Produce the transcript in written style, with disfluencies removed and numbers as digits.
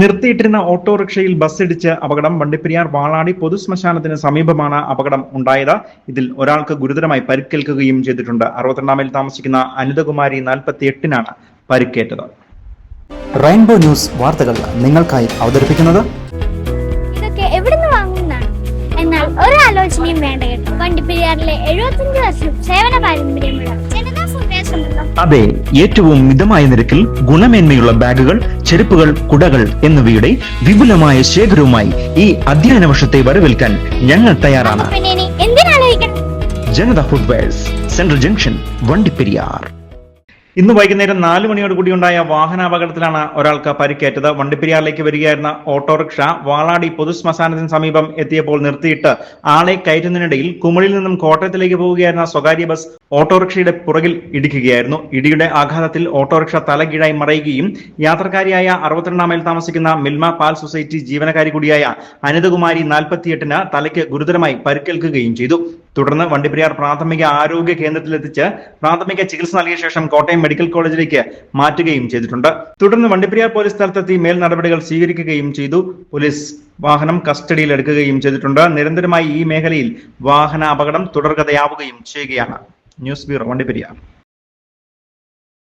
നിർത്തിയിട്ടിരുന്ന ഓട്ടോറിക്ഷയിൽ ബസ്സിടിച്ച് അപകടം. വണ്ടിപ്പെരിയാർ വാളാടി പൊതുശ്മശാനത്തിന് സമീപമാണ് അപകടം ഉണ്ടായത്. ഇതിൽ ഒരാൾക്ക് ഗുരുതരമായി പരിക്കേൽക്കുകയും ചെയ്തിട്ടുണ്ട്. 62 മൈൽ താമസിക്കുന്ന അനിതകുമാരി 48-നാണ് പരിക്കേറ്റത്. റെയിൻബോ ന്യൂസ് വാർത്തകൾ നിങ്ങൾക്കായി അവതരിപ്പിക്കുന്നത് ഇതൊക്കെ എവിടുന്ന് വാങ്ങുന്നതാണ്? എന്നാൽ ഒരാലോചനയും വേണ്ട കേട്ടോ. വണ്ടിപ്പെരിയാറിലെ 75 വർഷം സേവന പാരമ്പര്യമുള്ള ജനതാ ഫുഡ്വേഴ്സുണ്ടല്ലോ. അതെ, ഏറ്റവും മിതമായ നിരക്കിൽ ഗുണമേന്മയുള്ള ബാഗുകൾ, ചെരുപ്പുകൾ, കുടകൾ എന്നിവയുടെ വിപുലമായ ശേഖരവുമായി ഈ അധ്യയന വർഷത്തെ വരവേൽക്കാൻ ഞങ്ങൾ തയ്യാറാണ്. പിന്നെ ഇനി എന്തിനാലോചിക്കണം? Janatha Foodverse, central junction, Vandiperiyar. ഇന്ന് വൈകുന്നേരം 4 മണിയോട് കൂടി ഉണ്ടായ വാഹനാപകടത്തിലാണ് ഒരാൾക്ക് പരിക്കേറ്റത്. വണ്ടിപ്പെരിയാറിലേക്ക് വരികയായിരുന്ന ഓട്ടോറിക്ഷ വാളാടി പൊതുശ്മശാനത്തിന് സമീപം എത്തിയപ്പോൾ നിർത്തിയിട്ട് ആളെ കയറ്റുന്നതിനിടയിൽ കുമളിയിൽ നിന്നും കോട്ടയത്തിലേക്ക് പോവുകയായിരുന്ന സ്വകാര്യ ബസ് ഓട്ടോറിക്ഷയുടെ പുറകിൽ ഇടിക്കുകയായിരുന്നു. ഇടിയുടെ ആഘാതത്തിൽ ഓട്ടോറിക്ഷ തലകീഴായി മറയുകയും യാത്രക്കാരിയായ 62 മൈൽ താമസിക്കുന്ന മിൽമ പാൽ സൊസൈറ്റി ജീവനക്കാരി കൂടിയായ അനിതകുമാരി 48-ന് തലയ്ക്ക് ഗുരുതരമായി പരിക്കേൽക്കുകയും ചെയ്തു. തുടർന്ന് വണ്ടിപ്പെരിയാർ പ്രാഥമിക ആരോഗ്യ കേന്ദ്രത്തിലെത്തിച്ച് പ്രാഥമിക ചികിത്സ നൽകിയ ശേഷം കോട്ടയം മെഡിക്കൽ കോളേജിലേക്ക് മാറ്റുകയും ചെയ്തിട്ടുണ്ട്. തുടർന്ന് വണ്ടിപ്പെരിയാർ പോലീസ് സ്ഥലത്തെത്തി മേൽ നടപടികൾ സ്വീകരിക്കുകയും ചെയ്തു. പോലീസ് വാഹനം കസ്റ്റഡിയിൽ എടുക്കുകയും ചെയ്തിട്ടുണ്ട്. നിരന്തരമായി ഈ മേഖലയിൽ വാഹന അപകടം തുടർക്കഥയാവുകയും ചെയ്യുകയാണ്. News bureau, Vandiperiyar.